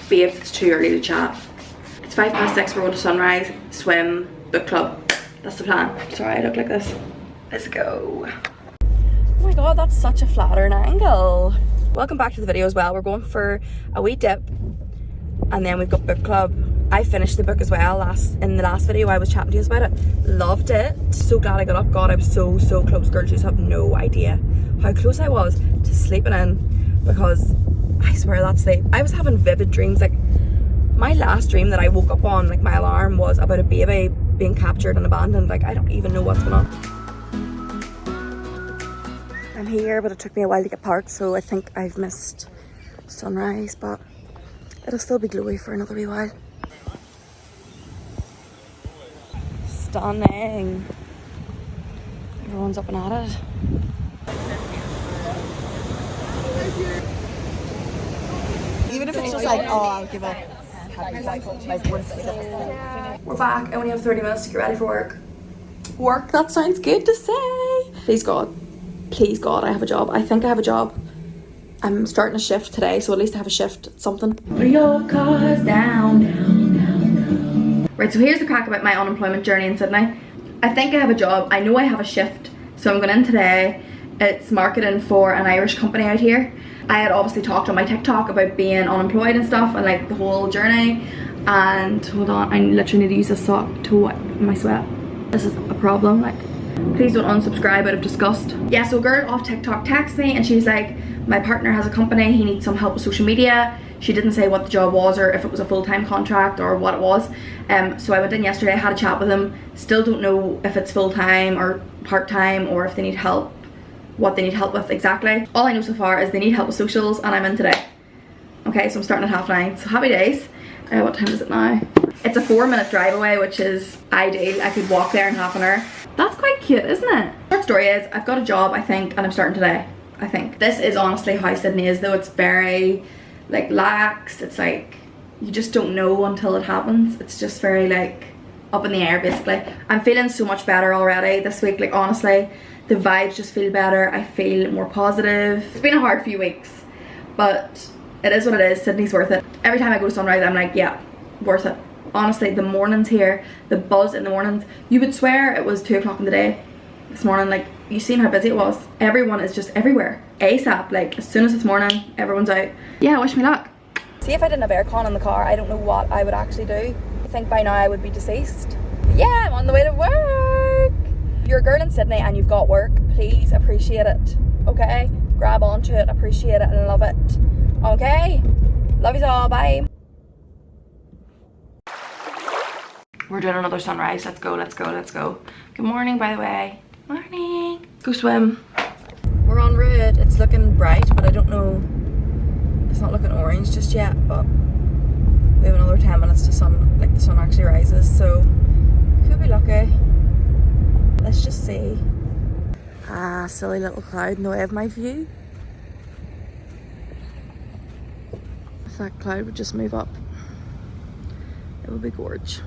babes, it's too early to chat. It's 6:05, we're going to Sunrise, swim, book club. That's the plan. Sorry I look like this. Let's go. Oh my god, that's such a flattering angle. Welcome back to the video as well. We're going for a wee dip and then we've got book club. I finished the book as well in the last video. I was chatting to you about it. Loved it. So glad I got up. God, I was so close, girls. You just have no idea how close I was to sleeping in, because I swear that sleep, I was having vivid dreams. Like my last dream that I woke up on, like my alarm was about a baby being captured and abandoned. Like I don't even know what's going on. I'm here, but it took me a while to get parked, so I think I've missed sunrise, but it'll still be glowy for another wee while. Stunning. Everyone's up and at it. Even if it's just like, oh, I'll give up. We're back. I only have 30 minutes to get ready for work. Work, that sounds good to say. Please God, I have a job. I think I have a job. I'm starting a shift today, so at least I have a shift, something. Put your cars down. Right, so here's the crack about my unemployment journey in Sydney. I think I have a job. I know I have a shift, so I'm going in today. It's marketing for an Irish company out here. I had obviously talked on my TikTok about being unemployed and stuff and like the whole journey. And hold on, I literally need to use this sock to wipe my sweat. This is a problem, like. Please don't unsubscribe out of disgust. Yeah, so a girl off TikTok texted me and she's like, my partner has a company, he needs some help with social media. She didn't say what the job was or if it was a full-time contract or what it was. So I went in yesterday, I had a chat with him. Still don't know if it's full-time or part-time or if they need help, what they need help with exactly. All I know so far is they need help with socials and I'm in today. Okay, so I'm starting at 9:30, so happy days. What time is it now? It's a 4-minute drive away, which is ideal. I could walk there in half an hour. That's quite cute, isn't it? Short story is, I've got a job, I think, and I'm starting today, I think. This is honestly how Sydney is though. It's very, like, lax. It's like, you just don't know until it happens. It's just very, like, up in the air, basically. I'm feeling so much better already this week. Like, honestly, the vibes just feel better. I feel more positive. It's been a hard few weeks, but it is what it is. Sydney's worth it. Every time I go to Sunrise, I'm like, yeah, worth it. Honestly, the mornings here, the buzz in the mornings, you would swear it was 2 o'clock in the day this morning. Like, you seen how busy it was. Everyone is just everywhere ASAP. Like, as soon as it's morning, everyone's out. Yeah, wish me luck. See, if I didn't have aircon in the car, I don't know what I would actually do. I think by now I would be deceased. But yeah, I'm on the way to work. If you're a girl in Sydney and you've got work, please appreciate it, okay? Grab onto it, appreciate it and love it, okay? Love you all, bye. We're doing another sunrise. Let's go, let's go, let's go. Good morning, by the way. Morning. Go swim. We're en route. It's looking bright, but I don't know. It's not looking orange just yet, but we have another 10 minutes to the sun actually rises, so could be lucky. Let's just see. Ah, silly little cloud in the way of my view. If that cloud would just move up, it would be gorge.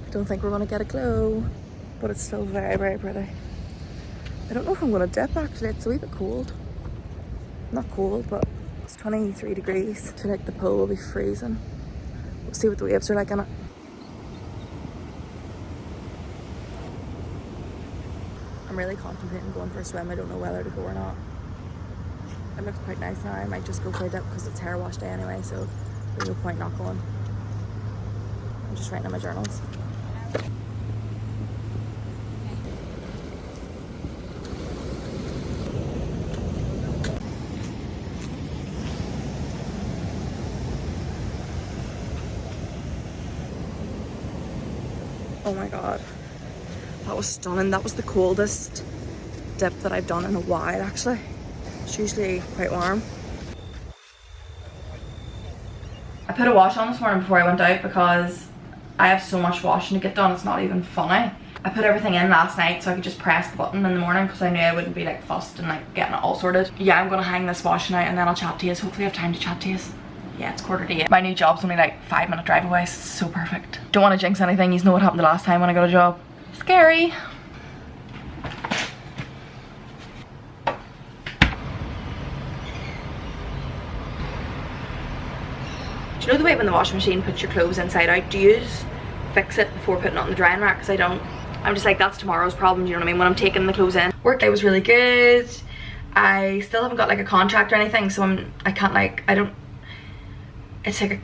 I don't think we're going to get a glow, but it's still very pretty. I don't know if I'm going to dip actually. It's a wee bit cold. Not cold, but it's 23 degrees. I feel like the pool will be freezing. We'll see what the waves are like in it. I'm really contemplating going for a swim. I don't know whether to go or not. It looks quite nice now. I might just go for a dip because it's hair wash day anyway, so there's no point not going. I'm just writing in my journals. Oh my god, that was stunning. That was the coldest dip that I've done in a while actually. It's usually quite warm. I put a wash on this morning before I went out because I have so much washing to get done, it's not even funny. I put everything in last night so I could just press the button in the morning because I knew I wouldn't be like fussed and like getting it all sorted. Yeah, I'm gonna hang this washing out and then I'll chat to you. Hopefully I have time to chat to you. Yeah, it's 7:45. My new job's only like 5-minute drive away, so it's so perfect. Don't want to jinx anything. You know what happened the last time when I got a job. Scary. Do you know the way when the washing machine puts your clothes inside out? Do you fix it before putting it on the drying rack? Because I don't. I'm just like, that's tomorrow's problem, you know what I mean, when I'm taking the clothes in. Work day was really good. I still haven't got like a contract or anything, so I can't like, I don't, it's like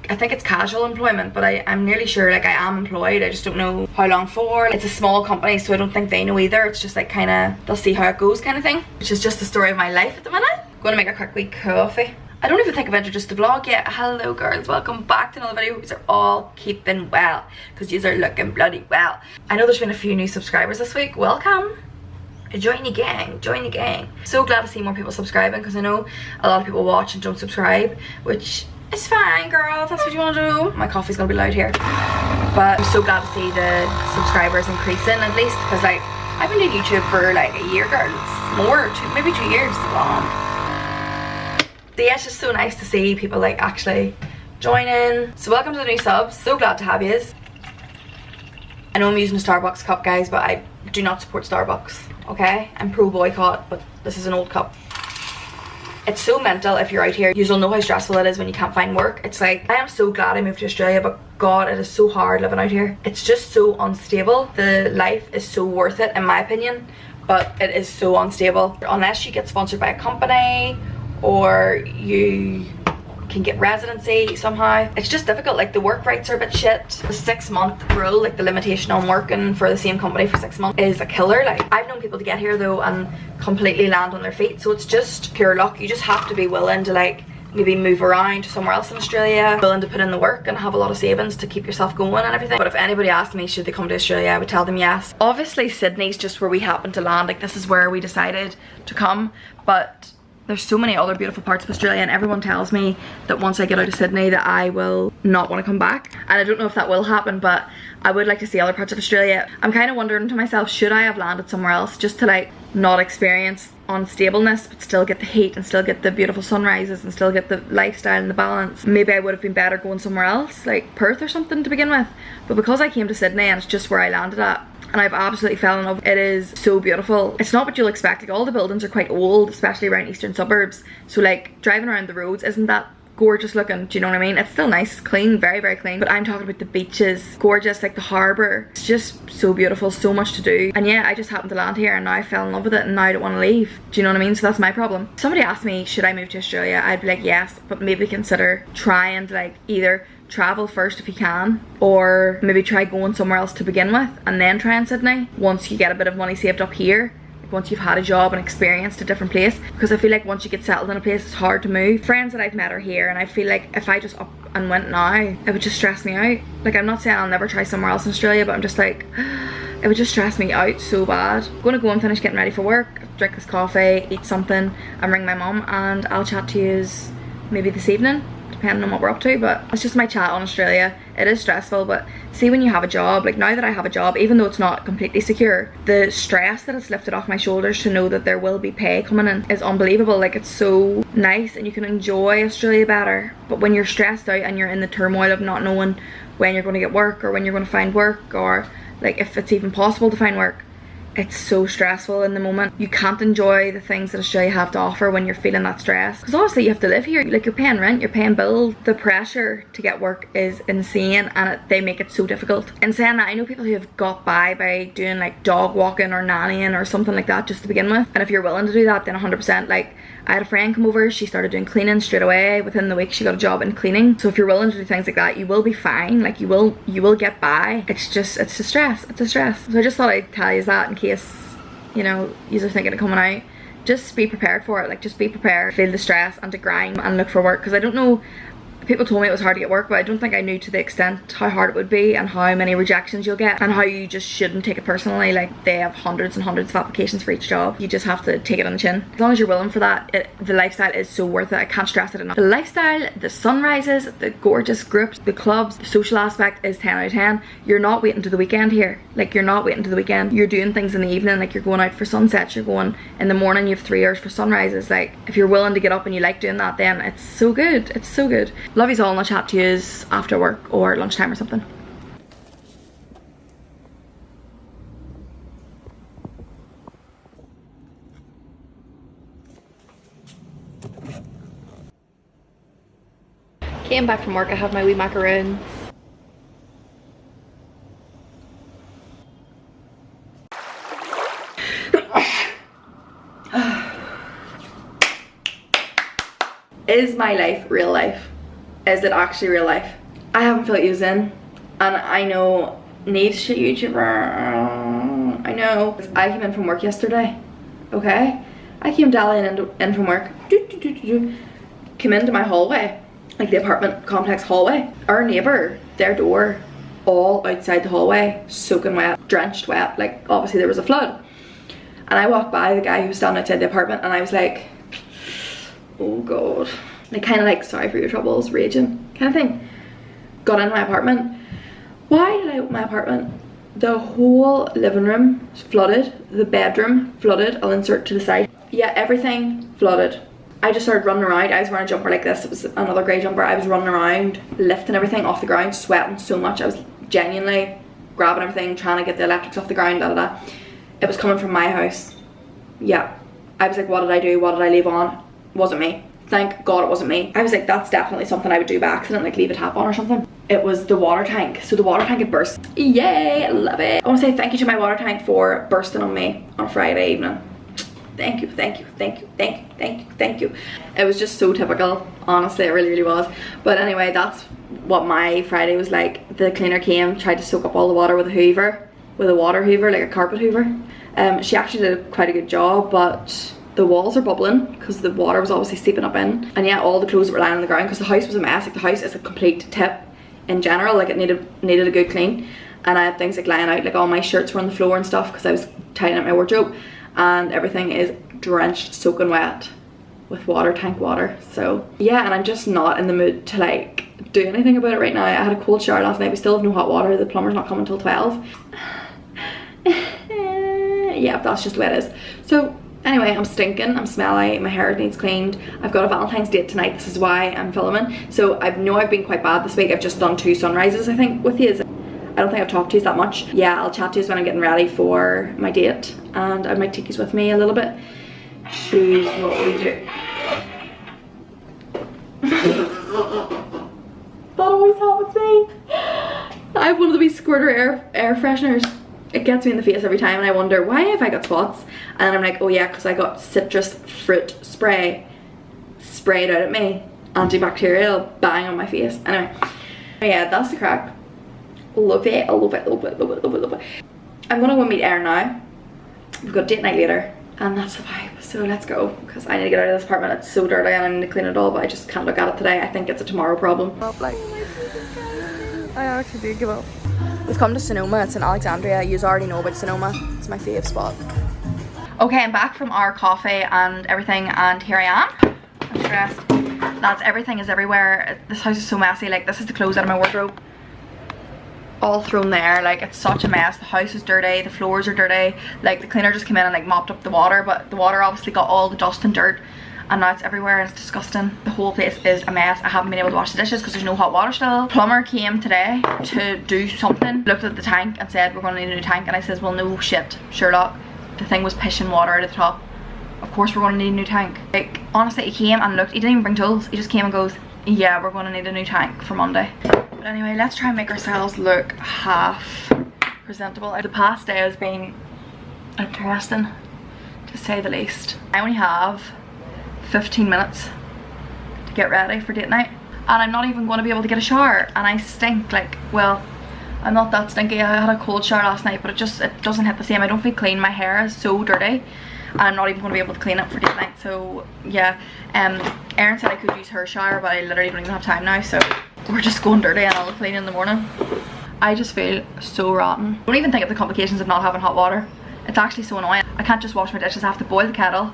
I think it's casual employment, but I'm nearly sure like I am employed. I just don't know how long for. It's a small company, so I don't think they know either. It's just like kind of, they'll see how it goes kind of thing, which is just the story of my life at the minute. Going to make a quick wee coffee. I don't even think I've introduced the vlog yet. Hello girls, welcome back to another video. Hope you're all keeping well, because you are looking bloody well. I know there's been a few new subscribers this week. Welcome. Join the gang, join the gang. So glad to see more people subscribing, because I know a lot of people watch and don't subscribe, which is fine, girl, if that's what you want to do. My coffee's gonna be loud here. But I'm so glad to see the subscribers increasing, at least, because like, I've been doing YouTube for like a year, girls. More, maybe 2 years. Long. So yeah, it's just so nice to see people like actually join in. So welcome to the new subs. So glad to have yous. I know I'm using a Starbucks cup, guys, but I do not support Starbucks, okay? I'm pro boycott, but this is an old cup. It's so mental if you're out here. You'll know how stressful it is when you can't find work. It's like, I am so glad I moved to Australia, but God, it is so hard living out here. It's just so unstable. The life is so worth it, in my opinion, but it is so unstable. Unless you get sponsored by a company, or you can get residency somehow. It's just difficult. Like the work rights are a bit shit. The 6-month rule, like the limitation on working for the same company for 6 months, is a killer. Like I've known people to get here though and completely land on their feet, so it's just pure luck. You just have to be willing to like maybe move around to somewhere else in Australia, willing to put in the work and have a lot of savings to keep yourself going and everything. But if anybody asked me should they come to Australia, I would tell them yes. Obviously Sydney's just where we happen to land, like this is where we decided to come, but there's so many other beautiful parts of Australia, and everyone tells me that once I get out of Sydney that I will not want to come back, and I don't know if that will happen, but I would like to see other parts of Australia. I'm kind of wondering to myself, should I have landed somewhere else just to like not experience unstableness but still get the heat and still get the beautiful sunrises and still get the lifestyle and the balance? Maybe I would have been better going somewhere else, like Perth or something to begin with, but because I came to Sydney and it's just where I landed at, and I've absolutely fell in love. It is so beautiful. It's not what you'll expect. Like all the buildings are quite old, especially around eastern suburbs, so like driving around the roads isn't that gorgeous looking, do you know what I mean? It's still nice, clean, very very clean, but I'm talking about the beaches, gorgeous, like the harbour. It's just so beautiful, so much to do. And yeah, I just happened to land here and now I fell in love with it and now I don't want to leave, do you know what I mean? So that's my problem. If somebody asked me should I move to Australia, I'd be like yes, but maybe consider trying to like either travel first if you can, or maybe try going somewhere else to begin with and then try in Sydney once you get a bit of money saved up here, like once you've had a job and experienced a different place, because I feel like once you get settled in a place it's hard to move. Friends that I've met are here, and I feel like if I just up and went now, it would just stress me out. Like I'm not saying I'll never try somewhere else in Australia, but I'm just like it would just stress me out so bad. I'm gonna go and finish getting ready for work, drink this coffee, eat something and ring my mum, and I'll chat to you maybe this evening, depending on what we're up to. But it's just my chat on Australia. It is stressful, but see, when you have a job, like now that I have a job, even though it's not completely secure, the stress that it's lifted off my shoulders to know that there will be pay coming in is unbelievable. Like it's so nice and you can enjoy Australia better. But when you're stressed out and you're in the turmoil of not knowing when you're going to get work or when you're going to find work, or like if it's even possible to find work, it's so stressful in the moment. You can't enjoy the things that Australia have to offer when you're feeling that stress, because obviously you have to live here. Like you're paying rent, you're paying bills. The pressure to get work is insane, and they make it so difficult. In saying that, I know people who have got by doing like dog walking or nannying or something like that just to begin with, and if you're willing to do that, then 100%. Like I had a friend come over, she started doing cleaning straight away. Within the week she got a job in cleaning. So if you're willing to do things like that, you will be fine. Like you will get by. It's a stress, it's a stress. So I just thought I'd tell you that in case, you know, you're thinking of coming out. Just be prepared for it. Like just be prepared, feel the stress and to grind and look for work, because I don't know, people told me it was hard to get work, but I don't think I knew to the extent how hard it would be and how many rejections you'll get and how you just shouldn't take it personally. Like they have hundreds and hundreds of applications for each job. You just have to take it on the chin. As long as you're willing for that, the lifestyle is so worth it. I can't stress it enough. The lifestyle, the sunrises, the gorgeous groups, the clubs, the social aspect is 10 out of 10. You're not waiting to the weekend here. Like you're not waiting to the weekend. You're doing things in the evening, like you're going out for sunsets, you're going in the morning, you have 3 hours for sunrises. Like if you're willing to get up and you like doing that, then it's so good. It's so good. Love yous all, and I'll chat to yous after work or lunchtime or something. Came back from work, I have my wee macaroons. Is my life real life? Is it actually real life? I haven't felt used in, and I know niche shit YouTuber. I know. I came in from work yesterday. Okay, I came dallying in from work. Came into my hallway, like the apartment complex hallway. Our neighbour, their door, all outside the hallway, soaking wet, drenched wet. Like obviously there was a flood. And I walked by the guy who was standing outside the apartment, and I was like, oh god. Like kind of like sorry for your troubles, raging kind of thing. Got into my apartment. Why did I open my apartment? The whole living room flooded, the bedroom flooded. I'll insert to the side. Yeah, everything flooded. I just started running around. I was wearing a jumper like this. It was another grey jumper. I was running around, lifting everything off the ground, sweating so much. I was genuinely grabbing everything, trying to get the electrics off the ground, da da da. It was coming from my house. Yeah. I was like, what did I do? What did I leave on? It wasn't me. Thank God it wasn't me. I was like, that's definitely something I would do by accident, like leave a tap on or something. It was the water tank. So the water tank had burst. Yay, I love it. I want to say thank you to my water tank for bursting on me on Friday evening. Thank you, thank you, thank you, thank you, thank you, thank you. It was just so typical. Honestly, it really, really was. But anyway, that's what my Friday was like. The cleaner came, tried to soak up all the water with a hoover. With a water hoover, like a carpet hoover. She actually did quite a good job, but the walls are bubbling because the water was obviously seeping up in. And yeah, all the clothes were lying on the ground because the house was a mess. Like the house is a complete tip in general. Like it needed a good clean. And I had things like lying out, like all my shirts were on the floor and stuff because I was tidying up my wardrobe. And everything is drenched, soaking wet with water tank water. So yeah, and I'm just not in the mood to like do anything about it right now. I had a cold shower last night. We still have no hot water. The plumber's not coming till 12. Yeah, that's just the way it is. So anyway, I'm stinking, I'm smelly, my hair needs cleaned. I've got a Valentine's date tonight. This is why I'm filming. So I know I've been quite bad this week. I've just done 2 sunrises, I think, with you. I don't think I've talked to you that much. Yeah, I'll chat to you when I'm getting ready for my date, and I might take you with me a little bit. Choose what we do. That always happens to me. I have one of the wee squirter air fresheners. It gets me in the face every time, and I wonder why have I got spots. And I'm like, oh yeah, because I got citrus fruit spray sprayed out at me, antibacterial, bang on my face. Anyway, yeah, that's the crack. Love it, I love it, love it, love it, love it, love it. I'm gonna go meet Erin now. We've got date night later, and that's the vibe. So let's go, because I need to get out of this apartment. It's so dirty and I need to clean it all, but I just can't look at it today. I think it's a tomorrow problem. Like, I actually did give up. We've come to Sonoma. It's in Alexandria. You already know about Sonoma. It's my fave spot. Okay, I'm back from our coffee and everything, and here I am. I'm stressed. Lads, everything is everywhere. This house is so messy. Like, this is the clothes out of my wardrobe. All thrown there. Like, it's such a mess. The house is dirty. The floors are dirty. Like, the cleaner just came in and like mopped up the water, but the water obviously got all the dust and dirt, and now it's everywhere and it's disgusting. The whole place is a mess. I haven't been able to wash the dishes because there's no hot water still. Plumber came today to do something, looked at the tank and said we're going to need a new tank, and I says, well, no shit, Sherlock, the thing was pissing water out of the top. Of course we're going to need a new tank. Like, honestly, he came and looked. He didn't even bring tools. He just came and goes, yeah, we're going to need a new tank for Monday. But anyway, let's try and make ourselves look half presentable. The past day has been interesting, to say the least. I only have 15 minutes to get ready for date night, and I'm not even going to be able to get a shower, and I stink. Like, well, I'm not that stinky. I had a cold shower last night, but it doesn't hit the same. I don't feel clean. My hair is so dirty, and I'm not even going to be able to clean it for date night. So yeah, Erin said I could use her shower, but I literally don't even have time now, so we're just going dirty and I'll clean in the morning. I just feel so rotten. Don't even think of the complications of not having hot water. It's actually so annoying. I can't just wash my dishes. I have to boil the kettle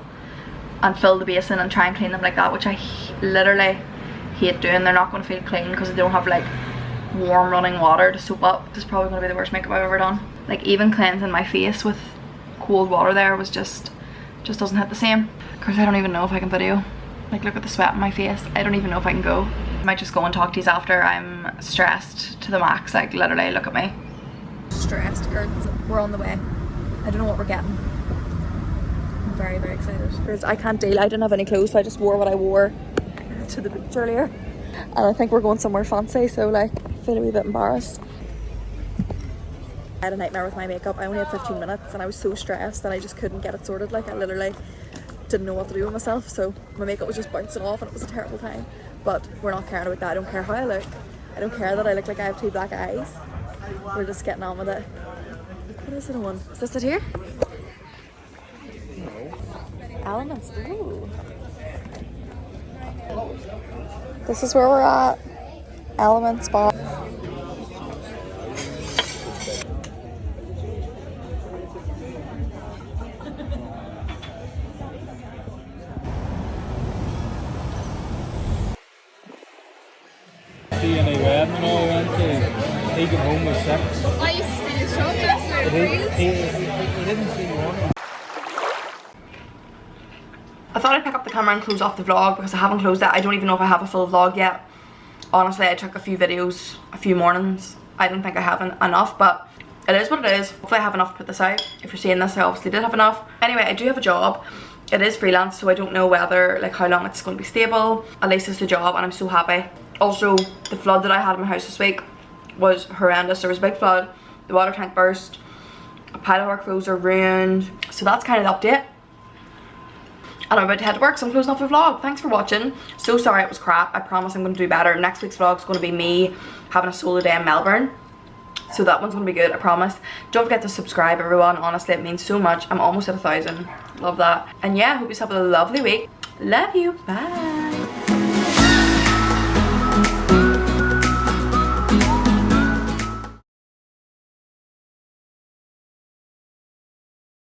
and fill the basin and try and clean them like that, which I literally hate doing. They're not going to feel clean because they don't have like warm running water to soap up. This is probably going to be the worst makeup I've ever done. Like, even cleansing my face with cold water there was just doesn't hit the same. Of course, I don't even know if I can video. Like, look at the sweat on my face. I don't even know if I can go. I might just go and talk to you after. I'm stressed to the max. Like, literally, look at me. Stressed, girls. We're on the way. I don't know what we're getting. I'm very, very excited. I can't deal. I didn't have any clothes, so I just wore what I wore to the beach earlier. and I think we're going somewhere fancy, so like I feel a wee bit embarrassed. I had a nightmare with my makeup. I only had 15 minutes and I was so stressed that I just couldn't get it sorted. Like I literally didn't know what to do with myself, so my makeup was just bouncing off and it was a terrible time. But we're not caring about that. I don't care how I look. I don't care that I look like I have 2 black eyes. We're just getting on with it. What is it on? Is this it here? No. Elements. Ooh. This is where we're at. Elements Spa. See any wedding and all went to. He came home with 6. I used to see his shop yesterday. He didn't see one. I thought I'd pick up the camera and close off the vlog because I haven't closed it. I don't even know if I have a full vlog yet. Honestly, I took a few videos, a few mornings. I don't think I have enough, but it is what it is. Hopefully I have enough to put this out. If you're seeing this, I obviously did have enough. Anyway, I do have a job. It is freelance, so I don't know whether, like, how long it's going to be stable. At least it's the job and I'm so happy. Also, the flood that I had in my house this week was horrendous. There was a big flood, the water tank burst, a pile of our clothes are ruined. So that's kind of the update. And I'm about to head to work, so I'm closing off the vlog. Thanks for watching. So sorry it was crap. I promise I'm going to do better. Next week's vlog is going to be me having a solo day in Melbourne. So that one's going to be good, I promise. Don't forget to subscribe, everyone. Honestly, it means so much. I'm almost at 1,000. Love that. And yeah, hope you have a lovely week. Love you. Bye.